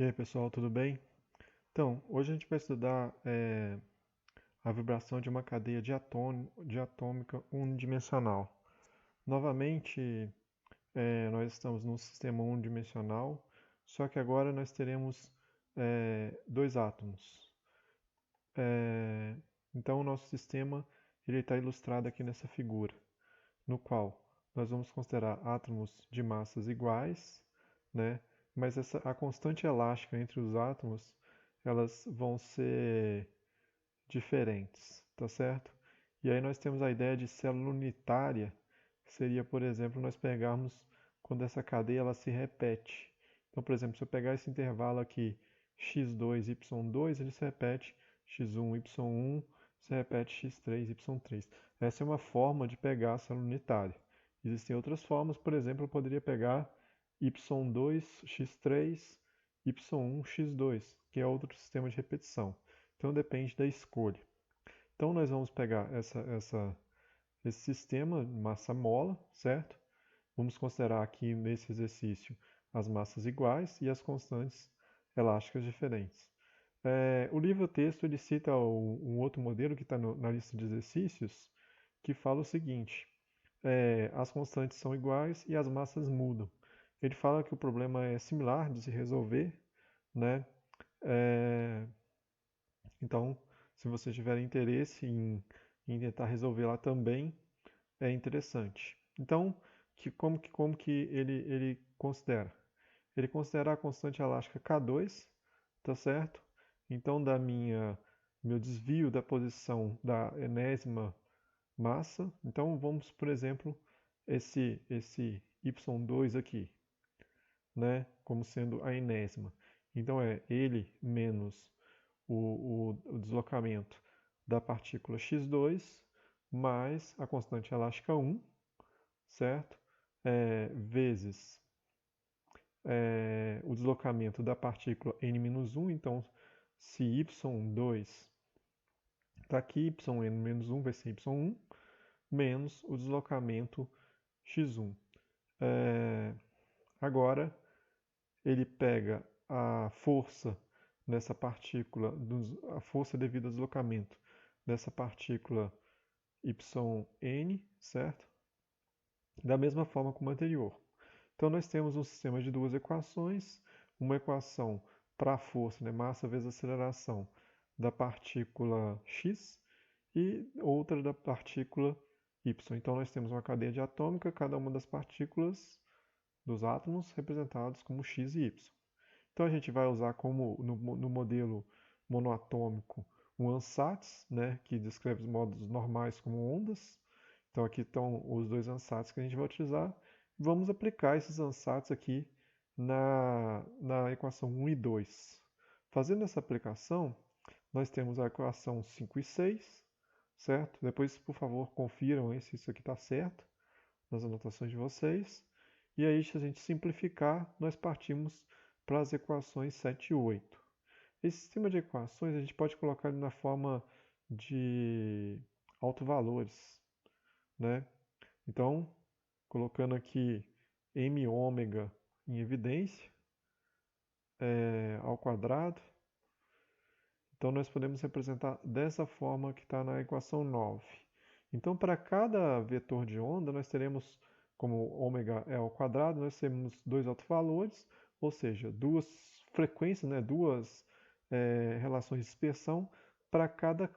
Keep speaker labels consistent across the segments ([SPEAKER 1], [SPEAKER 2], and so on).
[SPEAKER 1] E aí, pessoal, tudo bem? Então, hoje a gente vai estudar a vibração de uma cadeia de atômica unidimensional. Novamente, nós estamos num sistema unidimensional, só que agora nós teremos dois átomos. É, então, o nosso sistema ele está ilustrado aqui nessa figura, no qual nós vamos considerar átomos de massas iguais, né? Mas a constante elástica entre os átomos, elas vão ser diferentes, tá certo? E aí nós temos a ideia de célula unitária, que seria, por exemplo, nós pegarmos quando essa cadeia ela se repete. Então, por exemplo, se eu pegar esse intervalo aqui, x2, y2, ele se repete x1, y1, se repete x3, y3. Essa é uma forma de pegar a célula unitária. Existem outras formas, por exemplo, eu poderia pegar y2, x3, y1, x2, que é outro sistema de repetição. Então depende da escolha. Então nós vamos pegar esse sistema massa-mola, certo? Vamos considerar aqui nesse exercício as massas iguais e as constantes elásticas diferentes. O livro-texto ele cita um outro modelo que está na lista de exercícios que fala o seguinte: as constantes são iguais e as massas mudam. Ele fala que o problema é similar de se resolver, né? É, então, se você tiver interesse em tentar resolver lá também, é interessante. Então, como que ele considera? Ele considera a constante elástica K2, tá certo? Então, meu desvio da posição da enésima massa. Então, vamos, por exemplo, esse y2 aqui, né? Como sendo a enésima. Então, é ele menos o deslocamento da partícula x2 mais a constante elástica 1, certo? Vezes o deslocamento da partícula n-1, então se y2 está aqui, yn-1 vai ser y1, menos o deslocamento x1. Agora, ele pega a força nessa partícula, a força devido ao deslocamento dessa partícula yn, certo? Da mesma forma como a anterior. Então nós temos um sistema de duas equações, uma equação para a força, né, massa vezes aceleração da partícula x e outra da partícula y. Então nós temos uma cadeia diatômica, cada uma das partículas dos átomos representados como x e y. Então a gente vai usar como no modelo monoatômico um ansatz, né, que descreve os modos normais como ondas. Então aqui estão os dois ansatz que a gente vai utilizar. Vamos aplicar esses ansatz aqui na equação 1 e 2. Fazendo essa aplicação, nós temos a equação 5 e 6, certo? Depois, por favor, confiram se isso aqui está certo nas anotações de vocês. E aí, se a gente simplificar, nós partimos para as equações 7 e 8. Esse sistema de equações a gente pode colocar na forma de autovalores, né? Então, colocando aqui m ômega em evidência, ao quadrado. Então, nós podemos representar dessa forma que está na equação 9. Então, para cada vetor de onda, nós teremos, como ômega é ao quadrado, nós temos dois autovalores, ou seja, duas frequências, né, duas relações de dispersão para cada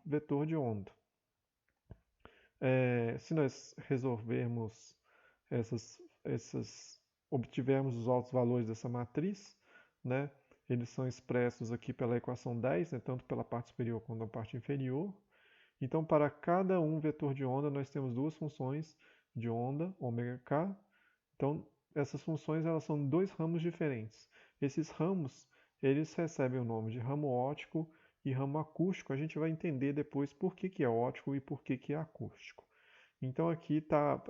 [SPEAKER 1] vetor de onda. Se nós resolvermos obtivermos os altos valores dessa matriz, né, eles são expressos aqui pela equação 10, né, tanto pela parte superior quanto pela parte inferior. Então, para cada um vetor de onda, nós temos duas funções de onda, ômega-k. Então, essas funções elas são dois ramos diferentes. Esses ramos, eles recebem o nome de ramo óptico e ramo acústico. A gente vai entender depois por que é óptico e por que é acústico. Então, aqui está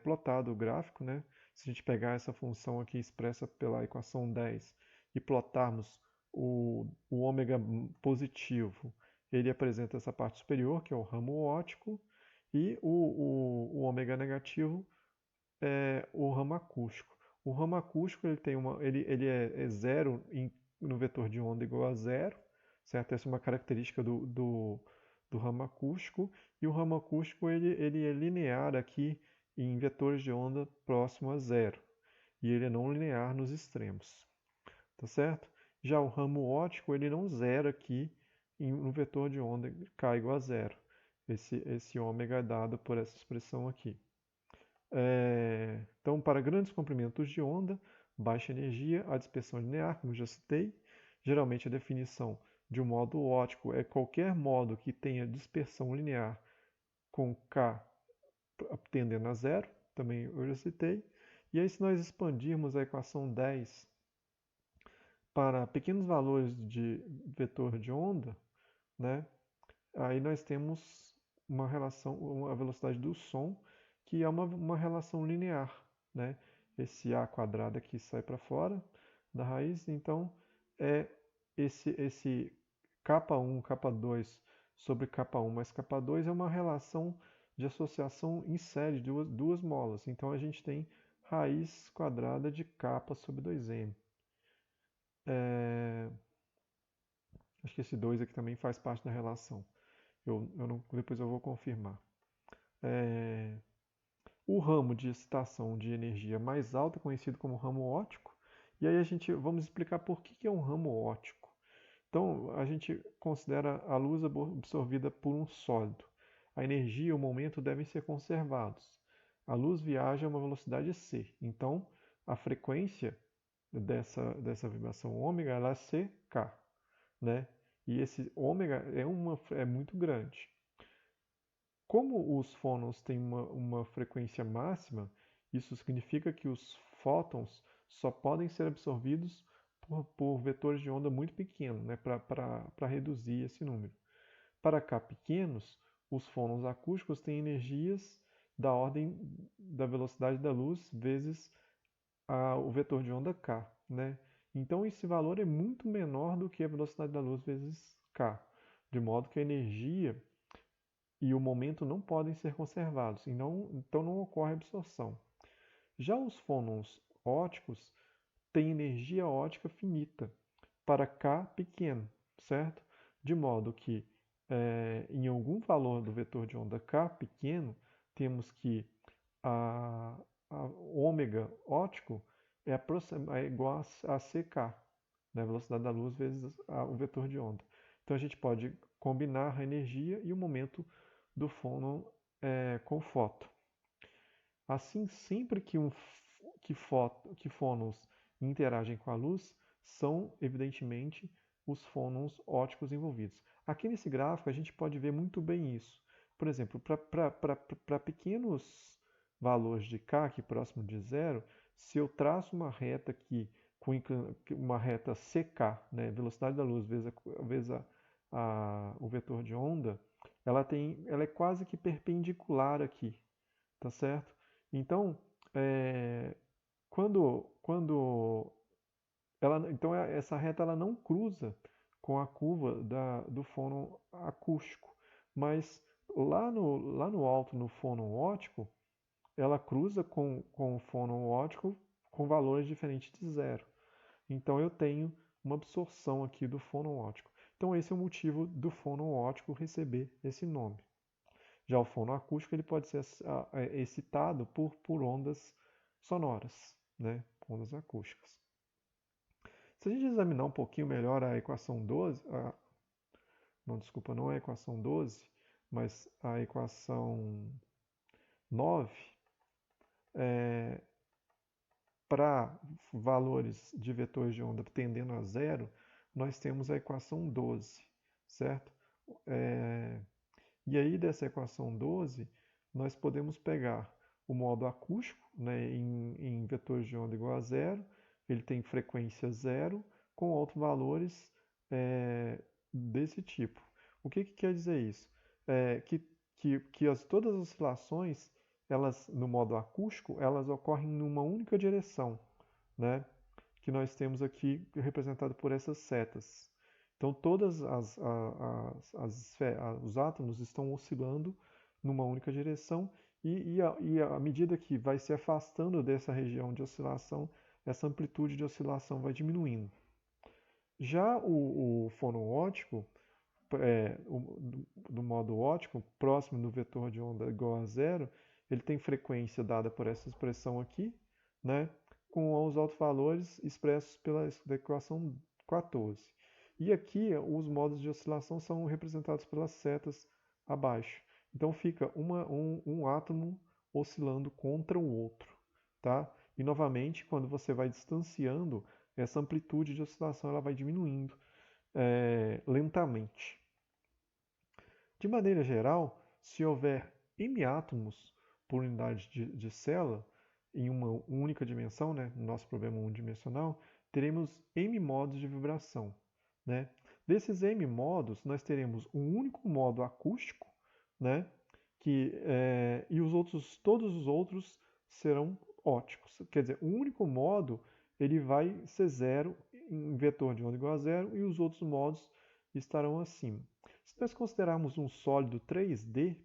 [SPEAKER 1] plotado o gráfico, né? Se a gente pegar essa função aqui expressa pela equação 10 e plotarmos o ômega positivo, ele apresenta essa parte superior, que é o ramo óptico, e o ômega negativo é o ramo acústico. O ramo acústico ele é zero no vetor de onda igual a zero, certo? Essa é uma característica do ramo acústico. E o ramo acústico ele é linear aqui em vetores de onda próximo a zero. E ele é não linear nos extremos, tá certo? Já o ramo óptico ele não zera aqui no vetor de onda k igual a zero. Esse ômega é dado por essa expressão aqui. Então, para grandes comprimentos de onda, baixa energia, a dispersão linear, como eu já citei. Geralmente a definição de um modo óptico é qualquer modo que tenha dispersão linear com K tendendo a zero, também eu já citei. E aí, se nós expandirmos a equação 10 para pequenos valores de vetor de onda, né, aí nós temos uma relação, a velocidade do som, que é uma relação linear, né? Esse a quadrado aqui sai para fora da raiz, então é esse K1, K2 sobre K1 mais K2 é uma relação de associação em série de duas molas. Então a gente tem raiz quadrada de K sobre 2M. Acho que esse 2 aqui também faz parte da relação. Depois eu vou confirmar. O ramo de excitação de energia mais alta é conhecido como ramo óptico. E aí vamos explicar por que é um ramo óptico. Então, a gente considera a luz absorvida por um sólido. A energia e o momento devem ser conservados. A luz viaja a uma velocidade c. Então, a frequência dessa vibração ômega ela é ck, né? E esse ômega é muito grande. Como os fônons têm uma frequência máxima, isso significa que os fótons só podem ser absorvidos por vetores de onda muito pequenos, né, para reduzir esse número. Para K pequenos, os fônons acústicos têm energias da ordem da velocidade da luz vezes o vetor de onda K, né? Então esse valor é muito menor do que a velocidade da luz vezes K, de modo que a energia e o momento não podem ser conservados, então não ocorre absorção. Já os fônons ópticos têm energia óptica finita para K pequeno, certo? De modo que em algum valor do vetor de onda K pequeno, temos que a ômega óptico é igual a CK, né? A velocidade da luz vezes o vetor de onda. Então a gente pode combinar a energia e o momento do fônon com o fóton. Assim, sempre que fônons interagem com a luz, são, evidentemente, os fônons ópticos envolvidos. Aqui nesse gráfico a gente pode ver muito bem isso. Por exemplo, para pequenos valores de K, aqui próximo de zero, se eu traço uma reta aqui, com uma reta CK, né, velocidade da luz vezes o vetor de onda, ela é quase que perpendicular aqui, tá certo? Então, então essa reta ela não cruza com a curva do fônon acústico, mas lá no alto, no fônon óptico, ela cruza com o fônon óptico com valores diferentes de zero. Então eu tenho uma absorção aqui do fônon óptico. Então esse é o motivo do fônon óptico receber esse nome. Já o fônon acústico ele pode ser excitado por ondas sonoras, né? Ondas acústicas. Se a gente examinar um pouquinho melhor a equação 12, não, desculpa, não é a equação 12, mas a equação 9, para valores de vetores de onda tendendo a zero, nós temos a equação 12, certo? E aí dessa equação 12, nós podemos pegar o modo acústico, né, em vetores de onda igual a zero, ele tem frequência zero, com autovalores desse tipo. O que quer dizer isso? Todas as oscilações, no modo acústico, elas ocorrem numa única direção, né? Que nós temos aqui representado por essas setas. Então, todos os átomos estão oscilando numa única direção E à medida que vai se afastando dessa região de oscilação, essa amplitude de oscilação vai diminuindo. Já o fono ótico, do modo ótico, próximo do vetor de onda igual a zero, ele tem frequência dada por essa expressão aqui, né, com os alto-valores expressos pela equação 14. E aqui os modos de oscilação são representados pelas setas abaixo. Então fica um átomo oscilando contra o outro, tá? E novamente, quando você vai distanciando, essa amplitude de oscilação ela vai diminuindo lentamente. De maneira geral, se houver m átomos por unidade de célula, em uma única dimensão, né, no nosso problema unidimensional, teremos m modos de vibração. Né? Desses m modos, nós teremos um único modo acústico, né, e todos os outros serão óticos. Quer dizer, um único modo ele vai ser zero em vetor de onda igual a zero e os outros modos estarão acima. Se nós considerarmos um sólido 3D,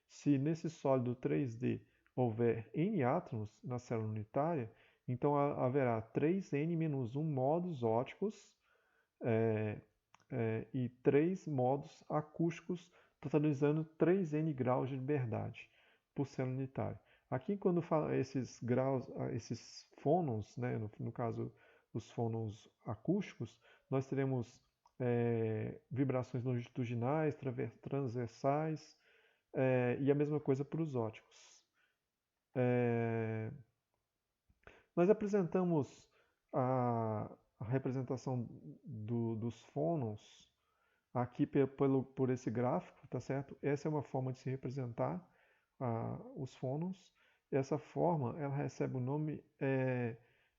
[SPEAKER 1] se nesse sólido 3D houver n átomos na célula unitária, então haverá 3n-1 modos óticos e 3 modos acústicos, totalizando 3n graus de liberdade por célula unitária. Aqui, quando fala esses graus, esses fônons, né, no caso os fônons acústicos, nós teremos vibrações longitudinais, transversais, e a mesma coisa para os óticos. Nós apresentamos a representação dos fônons aqui por esse gráfico, tá certo? Essa é uma forma de se representar os fônons. Essa forma ela recebe o nome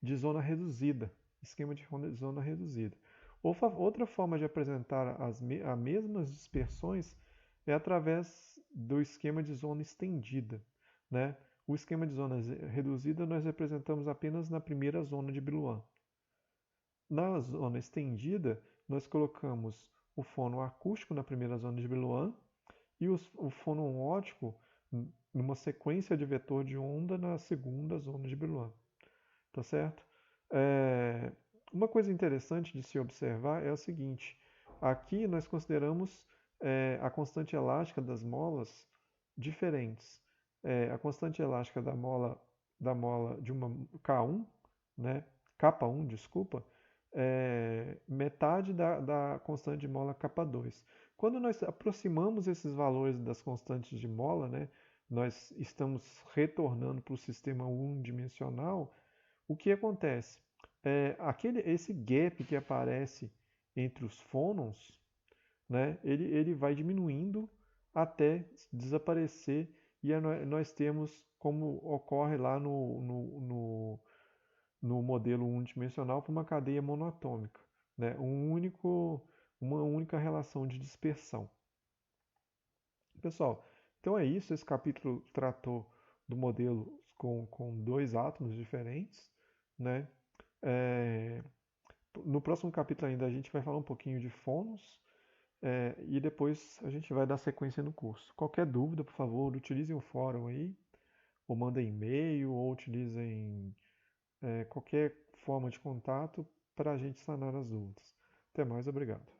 [SPEAKER 1] de zona reduzida, esquema de zona reduzida. Outra forma de apresentar as mesmas dispersões é através do esquema de zona estendida. Né? O esquema de zona reduzida nós representamos apenas na primeira zona de Brillouin. Na zona estendida, nós colocamos o fono acústico na primeira zona de Brillouin e o fono ótico numa sequência de vetor de onda na segunda zona de Brillouin. Tá certo? Uma coisa interessante de se observar é o seguinte: aqui nós consideramos a constante elástica das molas diferentes. A constante elástica da mola de uma K1, né, K1, desculpa, metade da constante de mola K2. Quando nós aproximamos esses valores das constantes de mola, né, nós estamos retornando para o sistema unidimensional. O que acontece? Esse gap que aparece entre os fônons, né, ele vai diminuindo até desaparecer e nós temos como ocorre lá no modelo unidimensional para uma cadeia monatômica, né, uma única relação de dispersão. Pessoal, então é isso. Esse capítulo tratou do modelo com dois átomos diferentes, né? No próximo capítulo ainda a gente vai falar um pouquinho de fônons e depois a gente vai dar sequência no curso. Qualquer dúvida, por favor, utilizem o fórum aí, ou mandem e-mail, ou utilizem qualquer forma de contato para a gente sanar as dúvidas. Até mais, obrigado.